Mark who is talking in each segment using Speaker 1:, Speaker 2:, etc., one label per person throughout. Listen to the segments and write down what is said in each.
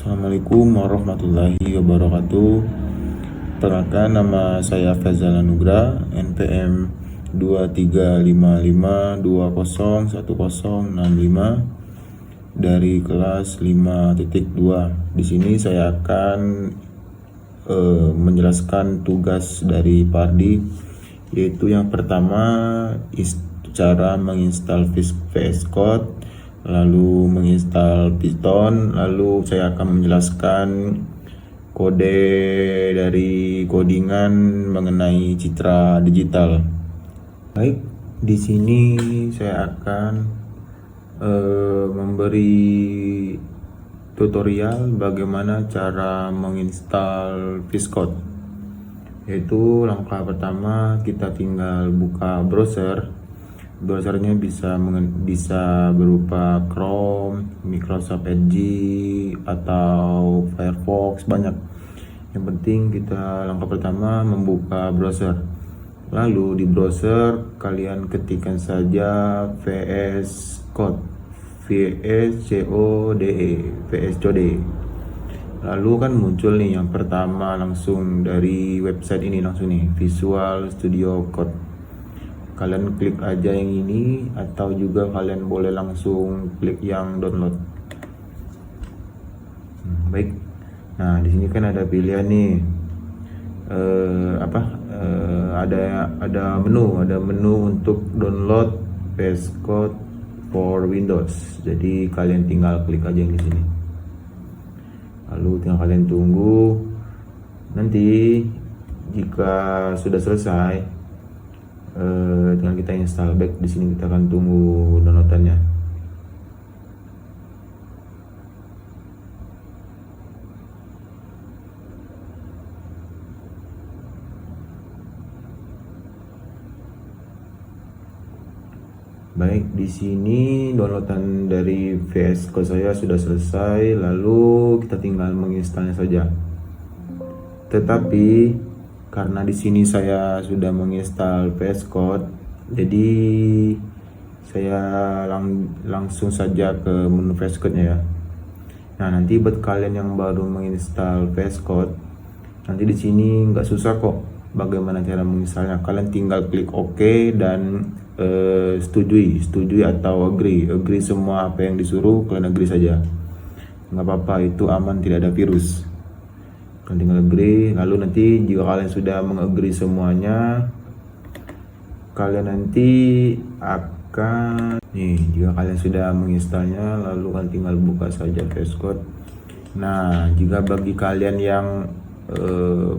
Speaker 1: Assalamualaikum warahmatullahi wabarakatuh. Perkenalkan, nama saya Faizal Anugrah, NPM 2355201065 dari kelas 5.2. Di sini saya akan menjelaskan tugas dari Pardi, yaitu yang pertama cara menginstal VS Code, lalu menginstal Python, lalu saya akan menjelaskan kode dari codingan mengenai citra digital. Baik, di sini saya akan memberi tutorial bagaimana cara menginstal VS Code. Yaitu langkah pertama, kita tinggal buka browser. Browsernya bisa berupa Chrome, Microsoft Edge, atau Firefox, banyak. Yang penting kita langkah pertama membuka browser. Lalu di browser kalian ketikkan saja VS Code, VS Code. Lalu kan muncul nih yang pertama langsung dari website ini, langsung nih Visual Studio Code. Kalian klik aja yang ini, atau juga kalian boleh langsung klik yang download. Baik. Nah, di sini kan ada pilihan nih. Ada menu untuk download VS Code for Windows. Jadi kalian tinggal klik aja yang di sini. Lalu tinggal kalian tunggu. Nanti jika sudah selesai, tinggal kita install back. Di sini kita akan tunggu downloadannya. Baik, di sini downloadan dari VS Code saya sudah selesai. Lalu kita tinggal menginstalnya saja. Tetapi karena di sini saya sudah menginstal VS Code, jadi saya langsung saja ke menu VS Code-nya ya. Nah, nanti buat kalian yang baru menginstal VS Code, nanti di sini nggak susah kok bagaimana cara menginstalnya. Kalian tinggal klik OK dan setujui atau agree semua apa yang disuruh, kalian agree saja. Nggak apa-apa, itu aman, tidak ada virus. Kalian tinggal agree. Lalu nanti jika kalian sudah mengagree semuanya, kalian nanti akan jika kalian sudah menginstalnya, lalu kalian tinggal buka saja VS Code. Nah, jika bagi kalian yang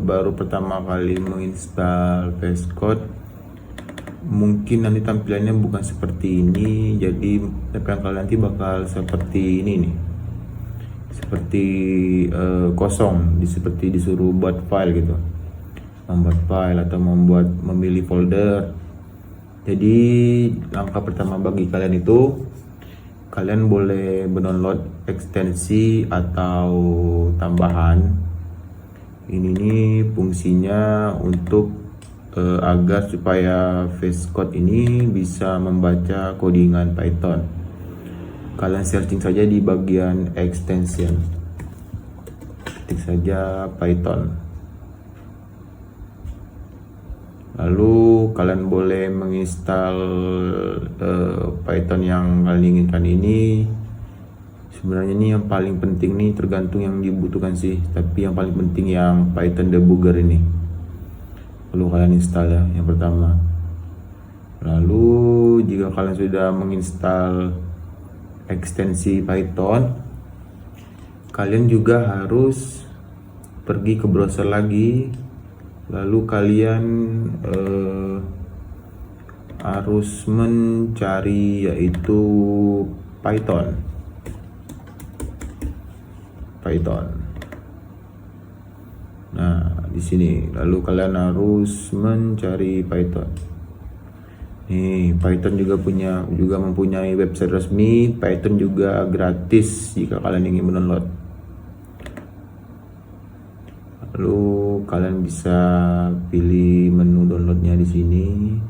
Speaker 1: baru pertama kali menginstal VS Code, mungkin nanti tampilannya bukan seperti ini. Jadi tampilan kalian nanti bakal seperti ini nih, seperti kosong, seperti disuruh buat file gitu, membuat file atau memilih folder. Jadi langkah pertama bagi kalian itu, kalian boleh mendownload ekstensi atau tambahan. Ini nih fungsinya untuk agar supaya VS Code ini bisa membaca codingan Python. Kalian searching saja di bagian extension, ketik saja Python. Lalu kalian boleh menginstal Python yang kalian inginkan ini. Sebenarnya ini yang paling penting nih, tergantung yang dibutuhkan sih, tapi yang paling penting yang Python debugger ini. Lalu kalian install ya yang pertama. Lalu jika kalian sudah menginstal ekstensi Python, kalian juga harus pergi ke browser lagi. Lalu kalian harus mencari yaitu Python. Nah, di sini lalu kalian harus mencari Python. Nih, Python juga mempunyai website resmi. Python juga gratis jika kalian ingin mendownload. Lalu kalian bisa pilih menu downloadnya di sini.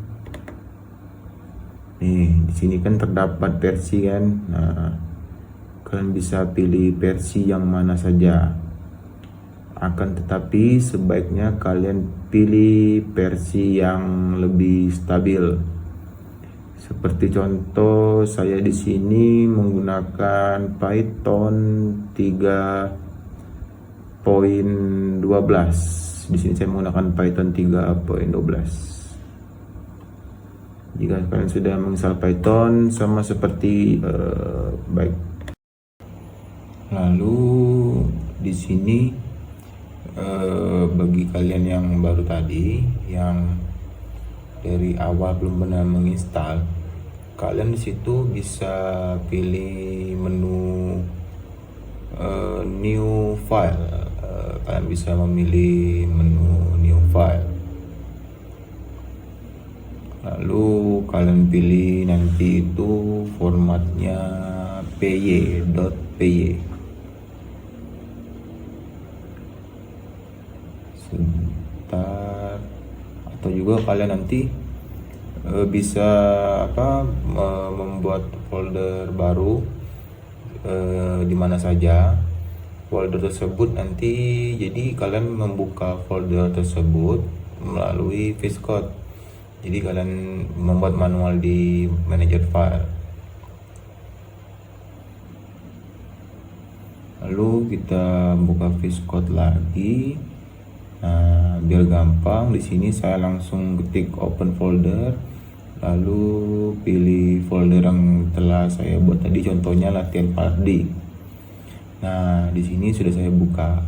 Speaker 1: Nih, di sini kan terdapat versi kan. Nah, kalian bisa pilih versi yang mana saja. Akan tetapi sebaiknya kalian pilih versi yang lebih stabil. Seperti contoh, saya di sini menggunakan Python 3.12. Di sini saya menggunakan Python 3.12. Jika kalian sudah menginstal Python, sama seperti baik. Lalu di sini bagi kalian yang baru tadi, yang dari awal belum pernah menginstal, kalian di situ bisa pilih menu new file. Kalian bisa memilih menu new file. Lalu kalian pilih nanti itu formatnya py.py. Sebentar. Atau juga kalian nanti bisa membuat folder baru di mana saja. Folder tersebut nanti, jadi kalian membuka folder tersebut melalui VS Code. Jadi kalian membuat manual di manager file. Lalu kita buka VS Code lagi. Nah, biar gampang, di sini saya langsung ketik open folder, lalu pilih folder yang telah saya buat tadi, contohnya latihan Pardi. Nah, di sini sudah saya buka.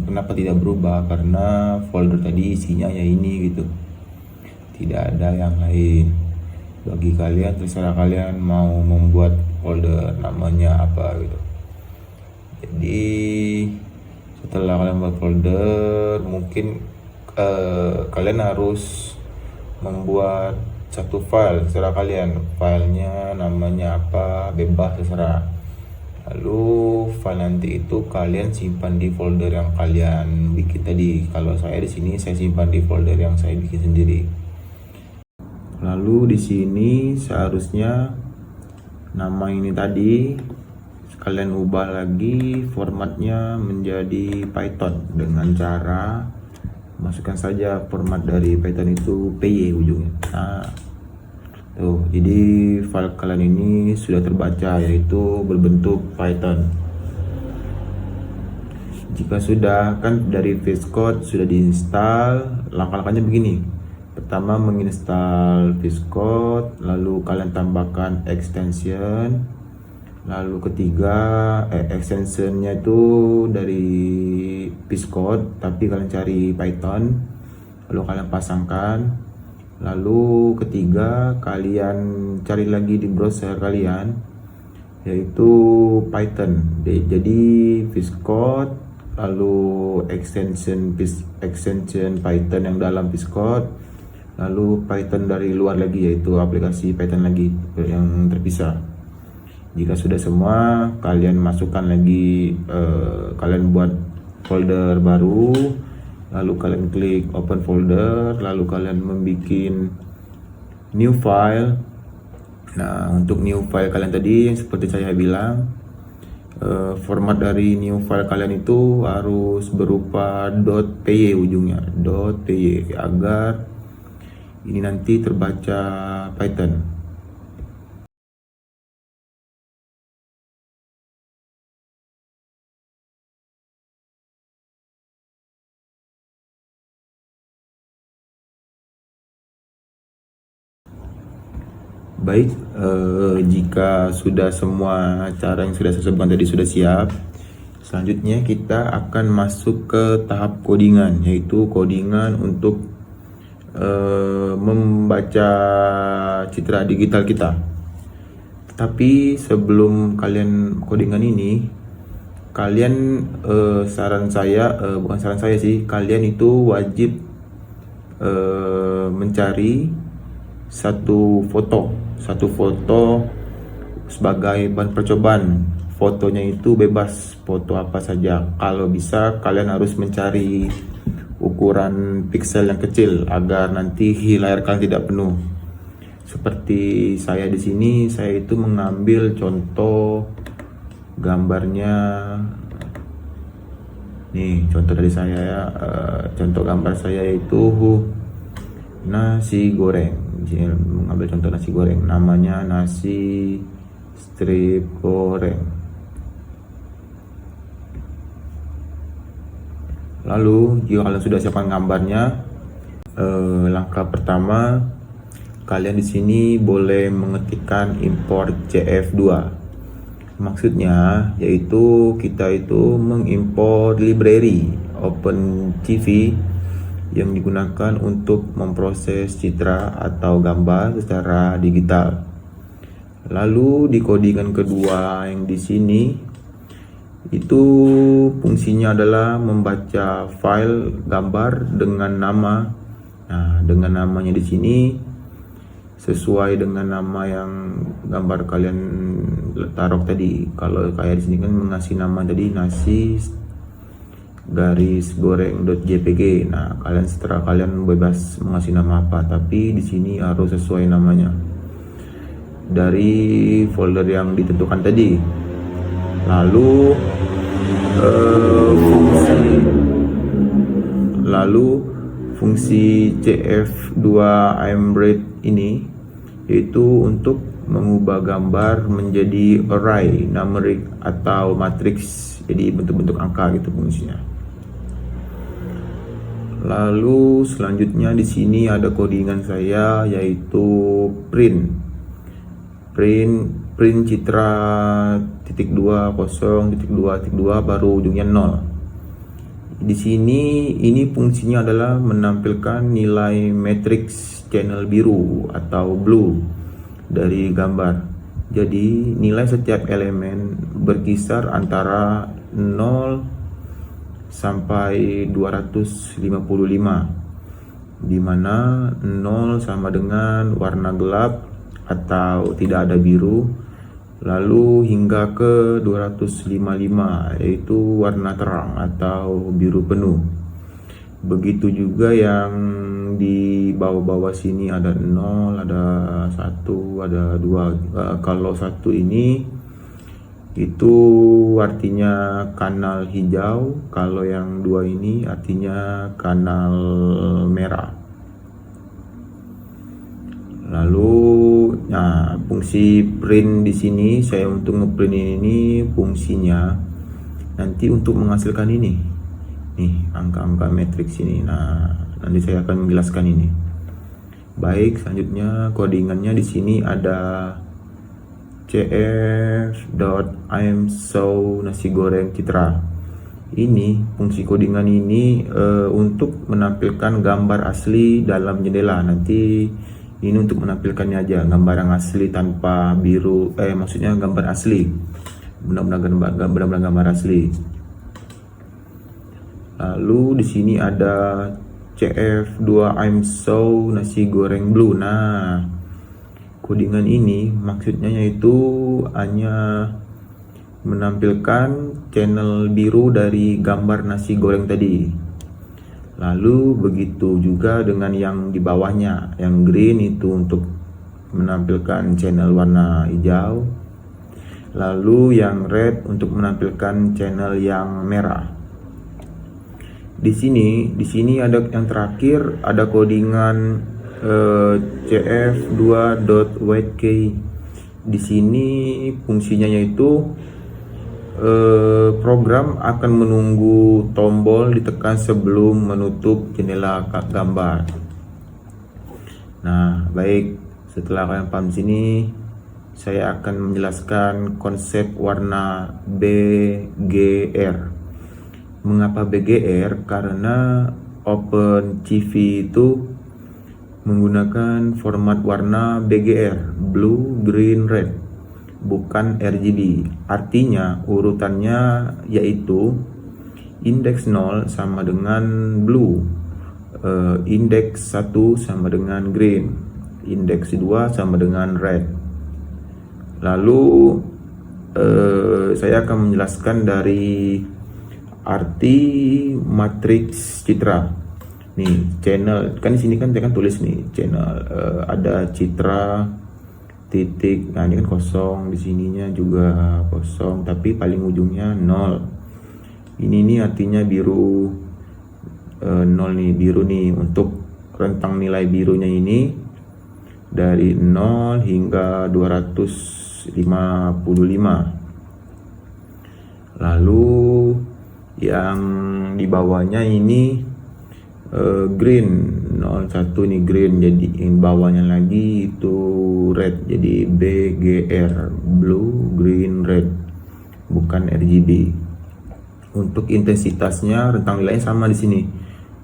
Speaker 1: Kenapa tidak berubah? Karena folder tadi isinya ya ini gitu, tidak ada yang lain. Bagi kalian, terserah kalian mau membuat folder namanya apa gitu. Jadi setelah kalian buat folder, mungkin kalian harus membuat satu file, terserah kalian. Filenya namanya apa, bebas, terserah. Lalu file nanti itu kalian simpan di folder yang kalian bikin tadi. Kalau saya di sini saya simpan di folder yang saya bikin sendiri. Lalu di sini seharusnya nama ini tadi kalian ubah lagi formatnya menjadi Python dengan cara masukkan saja format dari Python itu py ujungnya. Nah, tuh, jadi file kalian ini sudah terbaca, yaitu berbentuk Python. Jika sudah, kan dari VS Code sudah diinstal, langkah-langkahnya begini. Pertama, menginstal VS Code, lalu kalian tambahkan extension. Lalu ketiga, extensionnya itu dari VS Code, tapi kalian cari Python, lalu kalian pasangkan. Lalu ketiga, kalian cari lagi di browser kalian, yaitu Python. Jadi VS Code, lalu extension Python yang dalam VS Code, lalu Python dari luar lagi, yaitu aplikasi Python lagi yang terpisah. Jika sudah semua, kalian masukkan lagi, kalian buat folder baru, lalu kalian klik open folder, lalu kalian membuat new file. Nah, untuk new file kalian tadi, seperti saya bilang, format dari new file kalian itu harus berupa .py ujungnya, .py, agar ini nanti terbaca Python. Baik, jika sudah semua cara yang sudah saya sebutkan tadi sudah siap, selanjutnya kita akan masuk ke tahap codingan, yaitu codingan untuk membaca citra digital kita. Tapi sebelum kalian codingan ini, kalian bukan saran saya sih, kalian itu wajib mencari satu foto sebagai bahan percobaan. Fotonya itu bebas, foto apa saja. Kalau bisa kalian harus mencari ukuran pixel yang kecil agar nanti layar kalian tidak penuh. Seperti saya di sini, saya itu mengambil contoh gambarnya. Nih contoh dari saya ya, contoh gambar saya yaitu nasi goreng. Di sini mengambil contoh nasi goreng, namanya nasi strip goreng. Lalu jika kalian sudah siapkan gambarnya, langkah pertama kalian di sini boleh mengetikkan import CF2. Maksudnya yaitu kita itu mengimport library OpenCV yang digunakan untuk memproses citra atau gambar secara digital. Lalu di codingan kedua yang di sini itu fungsinya adalah membaca file gambar dengan nama. Nah, dengan namanya di sini sesuai dengan nama yang gambar kalian taruh tadi. Kalau kayak di sini kan mengasih nama tadi nasi garis goreng.jpg. Nah, setelah kalian bebas mengasih nama apa, tapi di sini harus sesuai namanya dari folder yang ditentukan tadi. Lalu fungsi CF2 imread ini yaitu untuk mengubah gambar menjadi array, numeric atau matriks, jadi bentuk-bentuk angka gitu fungsinya. Lalu selanjutnya di sini ada codingan saya yaitu print citra .2.0.2.2 baru ujungnya 0. Di sini ini fungsinya adalah menampilkan nilai matriks channel biru atau blue dari gambar. Jadi nilai setiap elemen berkisar antara 0 sampai 255, di mana 0 sama dengan warna gelap atau tidak ada biru, lalu hingga ke 255 yaitu warna terang atau biru penuh. Begitu juga yang di bawah-bawah sini ada 0, ada 1, ada 2. Kalau 1 ini itu artinya kanal hijau, kalau yang 2 ini artinya kanal merah. Lalu fungsi print di sini saya untuk ngeprint ini fungsinya nanti untuk menghasilkan ini nih angka-angka matriks ini. Nah, nanti saya akan menjelaskan ini. Baik, selanjutnya codingannya di sini ada cf.imshow nasi goreng citra. Ini fungsi codingan ini untuk menampilkan gambar asli dalam jendela. Nanti ini untuk menampilkannya aja, gambar yang asli tanpa biru, maksudnya gambar asli, benar-benar gambar asli. Lalu di sini ada CF2 imshow nasi goreng blue. Nah, codingan ini maksudnya yaitu hanya menampilkan channel biru dari gambar nasi goreng tadi. Lalu begitu juga dengan yang di bawahnya, yang green itu untuk menampilkan channel warna hijau. Lalu yang red untuk menampilkan channel yang merah. Di sini ada yang terakhir, ada codingan cf2.write. Di sini fungsinya yaitu program akan menunggu tombol ditekan sebelum menutup jendela gambar. Nah, baik, setelah kalian paham sini, saya akan menjelaskan konsep warna BGR. Mengapa BGR? Karena OpenCV itu menggunakan format warna BGR, blue, green, red, bukan RGB. Artinya urutannya yaitu indeks 0 sama dengan blue, indeks 1 sama dengan green, indeks 2 sama dengan red. Lalu saya akan menjelaskan dari arti matriks citra. Nih, channel kan di sini kan saya kan tulis nih channel, ada citra titik. Nah ini kan kosong, di sininya juga kosong, tapi paling ujungnya 0. Ini artinya biru 0 nih, biru nih. Untuk rentang nilai birunya ini dari 0 hingga 255. Lalu yang di bawahnya ini green 01 nih, green. Jadi yang bawahnya lagi itu red, jadi BGR, blue green red, bukan RGB. Untuk intensitasnya rentang nilainya sama di sini,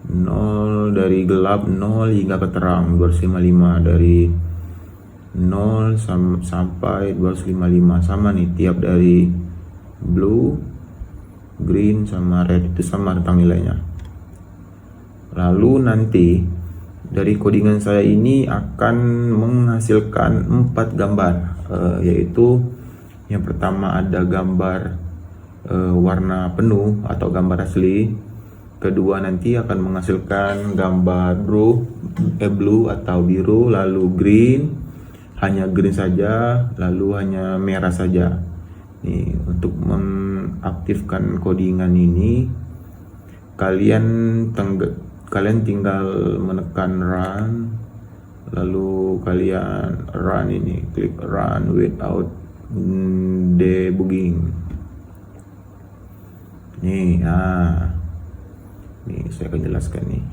Speaker 1: 0 dari gelap 0 hingga ke terang 255, dari 0 sampai 255 sama nih, tiap dari blue, green sama red itu sama rentang nilainya. Lalu nanti dari codingan saya ini akan menghasilkan 4 gambar, yaitu yang pertama ada gambar warna penuh atau gambar asli. Kedua nanti akan menghasilkan gambar blue atau biru, lalu green, hanya green saja, lalu hanya merah saja. Nih, untuk mengaktifkan codingan ini kalian tinggal menekan run, lalu kalian run ini, klik run without debugging. Nih, nih saya akan jelaskan nih.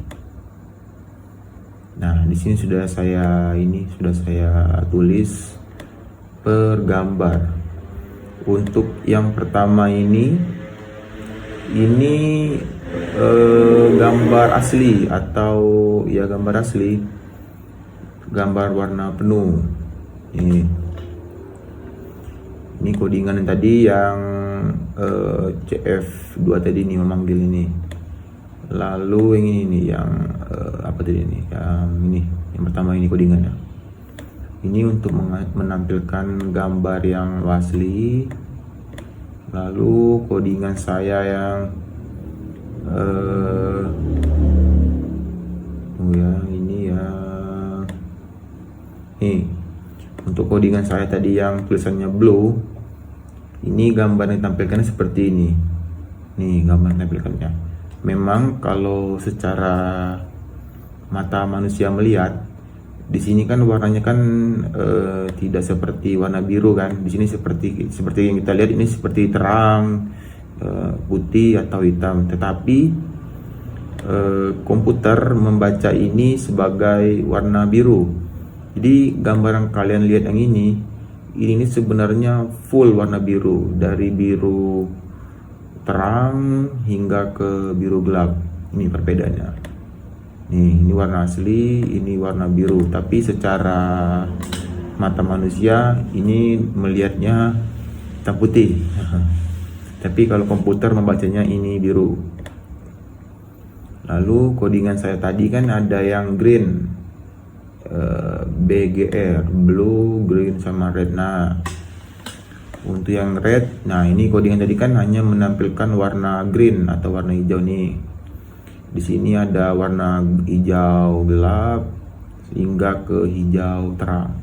Speaker 1: Nah, di sini sudah saya tulis per gambar. Untuk yang pertama ini gambar asli atau ya gambar asli, gambar warna penuh. Ini codingan yang tadi yang CF2 tadi ini memanggil ini. Lalu yang ini nih, yang apa tadi ini? Yang pertama ini codingannya. Ini untuk menampilkan gambar yang asli. Lalu codingan saya yang untuk codingan saya tadi yang tulisannya blue, ini gambar yang ditampilkannya seperti ini. Nih gambar tampilkannya. Memang kalau secara mata manusia melihat, di sini kan warnanya kan tidak seperti warna biru kan. Di sini seperti yang kita lihat ini seperti terang, putih atau hitam. Tetapi komputer membaca ini sebagai warna biru. Jadi gambar yang kalian lihat yang ini sebenarnya full warna biru, dari biru terang hingga ke biru gelap. Ini perbedaannya. Nih, ini warna asli, ini warna biru. Tapi secara mata manusia ini melihatnya hitam putih. Tapi kalau komputer membacanya ini biru. Lalu codingan saya tadi kan ada yang green, BGR, blue, green sama red. Nah, untuk yang red, nah ini codingan tadi kan hanya menampilkan warna green atau warna hijau nih. Di sini ada warna hijau gelap hingga ke hijau terang.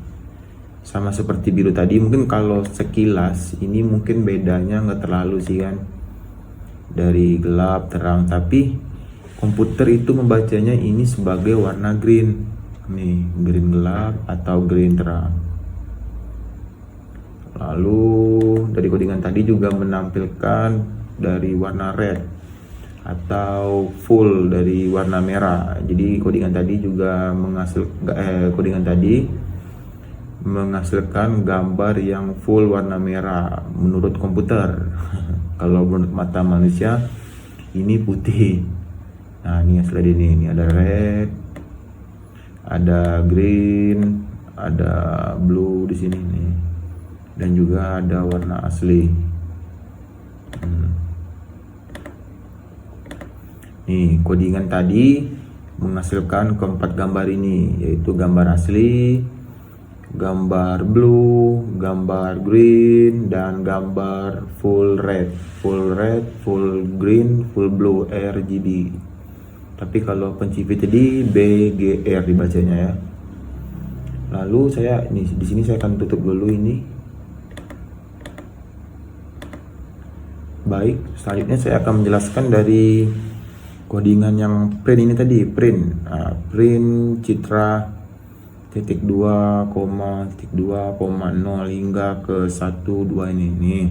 Speaker 1: Sama seperti biru tadi, mungkin kalau sekilas ini mungkin bedanya nggak terlalu sih kan, dari gelap terang, tapi komputer itu membacanya ini sebagai warna green. Nih, green gelap atau green terang. Lalu dari codingan tadi juga menampilkan dari warna red atau full dari warna merah. Jadi codingan tadi juga menghasilkan gambar yang full warna merah menurut komputer. Kalau menurut mata manusia ini putih. Nah, ini hasil ini ada red, ada green, ada blue di sini nih, dan juga ada warna asli. Nih codingan tadi menghasilkan keempat gambar ini, yaitu gambar asli, gambar blue, gambar green, dan gambar full red, full green, full blue, RGB. Tapi kalau pencipta tadi BGR dibacanya ya. Lalu saya di sini saya akan tutup dulu ini. Baik, selanjutnya saya akan menjelaskan dari codingan yang print ini tadi, print citra titik 2,0 hingga ke 12 ini.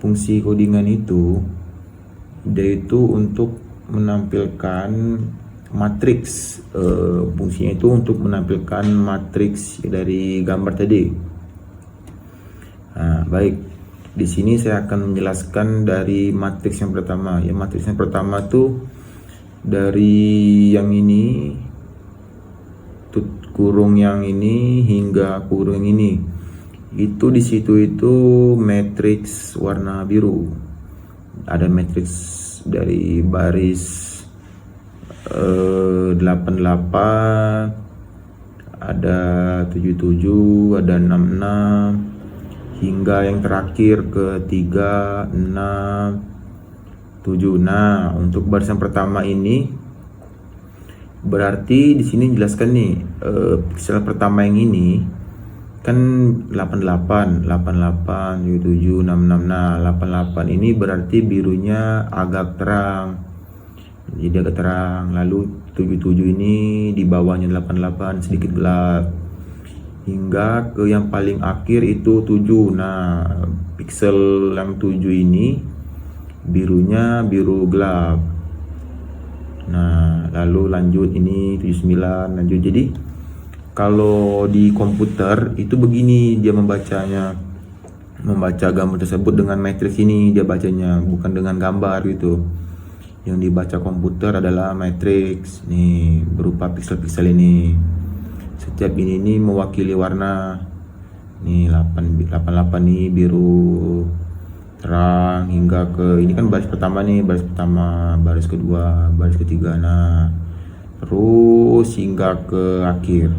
Speaker 1: Fungsi codingan itu yaitu untuk menampilkan matriks, fungsinya itu untuk menampilkan matriks dari gambar tadi. Baik, di sini saya akan menjelaskan dari matriks yang pertama. Ya, matriks yang pertama tuh dari yang ini, kurung yang ini hingga kurung yang ini. Itu di situ itu matriks warna biru. Ada matriks dari baris 88, ada 77, ada 66 hingga yang terakhir ke 3, 6, 7. Nah, untuk barisan pertama ini berarti di sini jelaskan nih, piksel pertama yang ini kan 88, 77, 66. Nah, 88 ini berarti birunya agak terang. Jadi agak terang. Lalu 77 ini di bawahnya 88 sedikit gelap. Hingga ke yang paling akhir itu 7. Nah, piksel yang 7 ini birunya biru gelap. Nah, lalu lanjut ini 79, lanjut. Jadi kalau di komputer itu begini dia membacanya, membaca gambar tersebut dengan matriks ini dia bacanya, bukan dengan gambar gitu. Yang dibaca komputer adalah matriks nih, berupa piksel-piksel ini. Setiap ini mewakili warna. Nih 88 nih biru terang hingga ke ini kan baris pertama nih, baris pertama, baris kedua, baris ketiga. Nah, terus hingga ke akhir.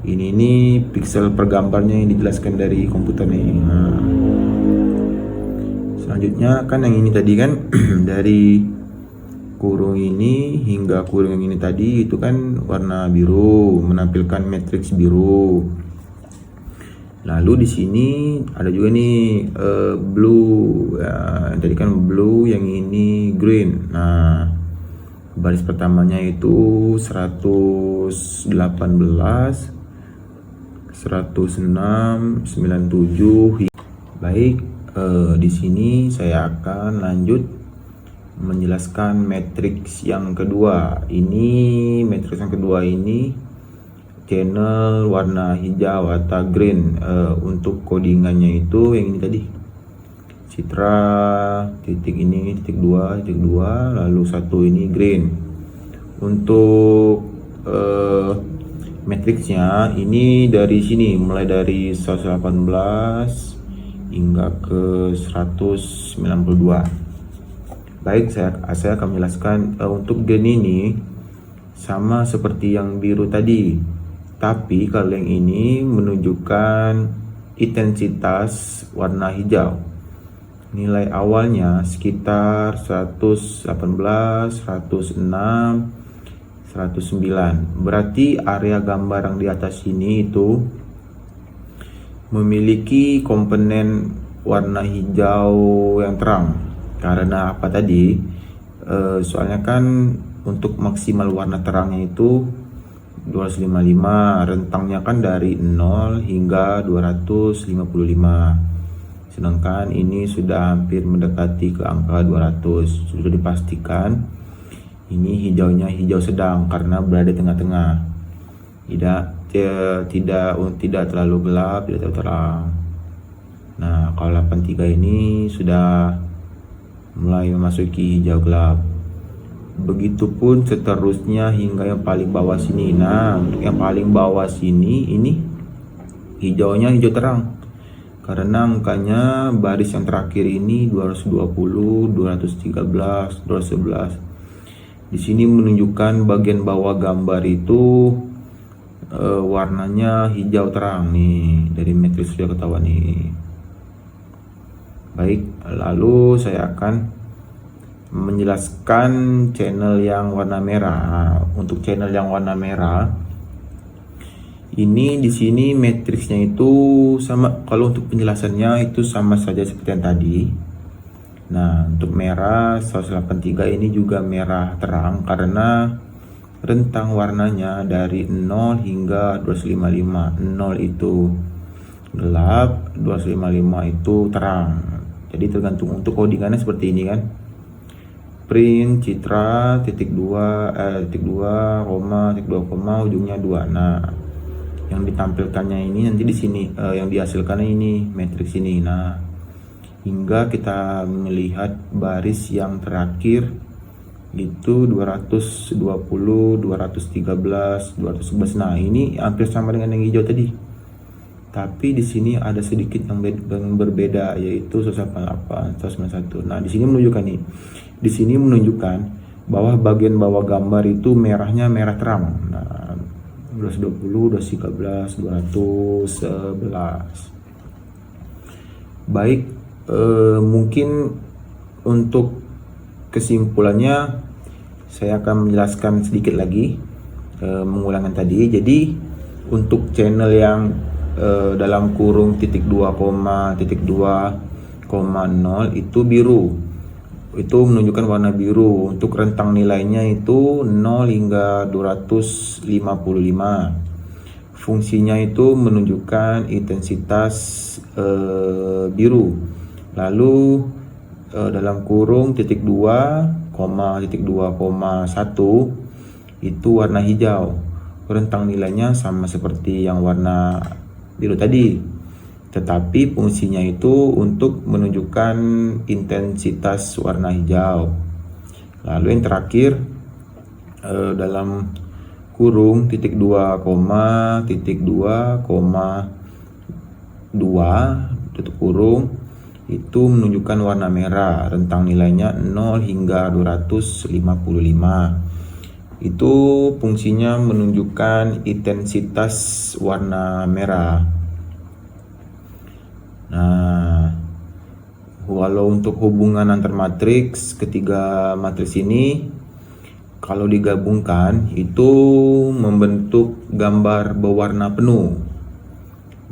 Speaker 1: Ini piksel per gambarnya yang dijelaskan dari komputer nih. Nah, selanjutnya kan yang ini tadi kan dari kurung ini hingga kurung yang ini tadi itu kan warna biru, menampilkan matriks biru. Lalu di sini ada juga nih blue, ya, tadi kan blue, yang ini green. Nah, baris pertamanya itu 118, 106, 97. Baik, di sini saya akan lanjut menjelaskan matriks yang kedua. Ini matriks yang kedua ini channel warna hijau atau green. Untuk codingannya itu yang ini tadi, citra titik ini titik 2, lalu 1 ini green. Untuk matriksnya ini dari sini, mulai dari 118 hingga ke 192. Baik, saya akan menjelaskan untuk green ini sama seperti yang biru tadi, tapi kalau yang ini menunjukkan intensitas warna hijau. Nilai awalnya sekitar 118, 106, 109. Berarti area gambar yang di atas ini itu memiliki komponen warna hijau yang terang. Karena apa tadi? Soalnya kan untuk maksimal warna terangnya itu 255, rentangnya kan dari 0 hingga 255. Sedangkan ini sudah hampir mendekati ke angka 200. Sudah dipastikan ini hijaunya hijau sedang karena berada di tengah-tengah. Tidak terlalu gelap, tidak terlalu terang. Nah, kalau 83 ini sudah mulai memasuki hijau gelap. Begitupun seterusnya hingga yang paling bawah sini. Nah, untuk yang paling bawah sini ini hijaunya hijau terang karena angkanya baris yang terakhir ini 220, 213, 211. Di sini menunjukkan bagian bawah gambar itu warnanya hijau terang nih, dari matriks sudah ketahuan nih. Baik, lalu saya akan menjelaskan channel yang warna merah. Nah, untuk channel yang warna merah Ini di sini matriksnya itu sama, kalau untuk penjelasannya itu sama saja seperti yang tadi. Nah, untuk merah 183 ini juga merah terang karena rentang warnanya dari 0 hingga 255. 0 itu gelap, 255 itu terang. Jadi tergantung untuk codingannya seperti ini kan. Print citra titik 2 koma, titik 2 koma, ujungnya 2. Nah, yang ditampilkannya ini nanti di sini yang dihasilkannya ini matriks ini. Nah, hingga kita melihat baris yang terakhir itu 220, 213, 211. Nah, ini hampir sama dengan yang hijau tadi. Tapi di sini ada sedikit yang berbeda, yaitu 188, 191. Nah, di sini menunjukkan nih. Di sini menunjukkan bahwa bagian bawah gambar itu merahnya merah terang. Nah, 220, 213, 211. Baik, mungkin untuk kesimpulannya saya akan menjelaskan sedikit lagi, mengulangkan tadi. Jadi untuk channel yang dalam kurung titik 2, titik 2,0 itu biru, itu menunjukkan warna biru. Untuk rentang nilainya itu 0 hingga 255. Fungsinya itu menunjukkan intensitas biru. Lalu dalam kurung titik 2, titik 2,1 itu warna hijau. Rentang nilainya sama seperti yang warna biru tadi, tetapi fungsinya itu untuk menunjukkan intensitas warna hijau. Lalu yang terakhir dalam kurung titik 2, titik 2,2 tutup kurung itu menunjukkan warna merah, rentang nilainya 0 hingga 255. Itu fungsinya menunjukkan intensitas warna merah. Nah, walau untuk hubungan antar matriks, ketiga matriks ini kalau digabungkan itu membentuk gambar berwarna penuh.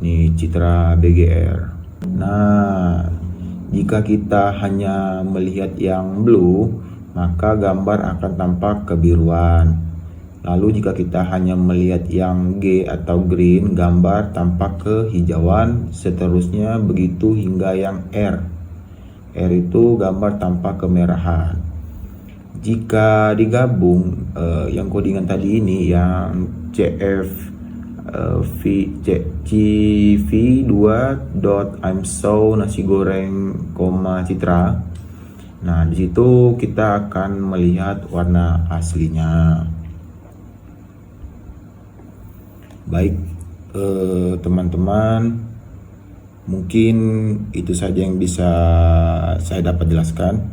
Speaker 1: Nih citra BGR. Nah, jika kita hanya melihat yang blue, maka gambar akan tampak kebiruan. Lalu jika kita hanya melihat yang G atau green, gambar tampak kehijauan. Seterusnya begitu hingga yang R. R itu gambar tampak kemerahan. Jika digabung yang codingan tadi ini, yang CV2.I'm nasi goreng, citra. Nah, di situ kita akan melihat warna aslinya. Baik, teman-teman, mungkin itu saja yang bisa saya dapat jelaskan.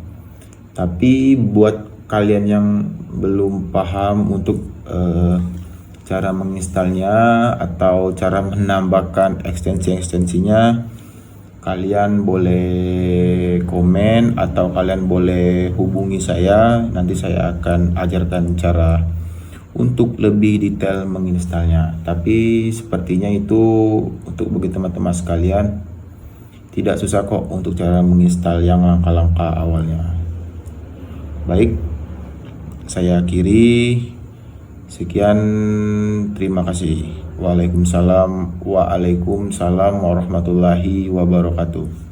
Speaker 1: Tapi buat kalian yang belum paham untuk cara menginstalnya atau cara menambahkan ekstensinya, kalian boleh komen atau kalian boleh hubungi saya. Nanti saya akan ajarkan cara untuk lebih detail menginstalnya. Tapi sepertinya itu untuk bagi teman-teman sekalian tidak susah kok untuk cara menginstal yang langkah-langkah awalnya. Baik, saya akhiri. Sekian, terima kasih. Waalaikumsalam warahmatullahi wabarakatuh.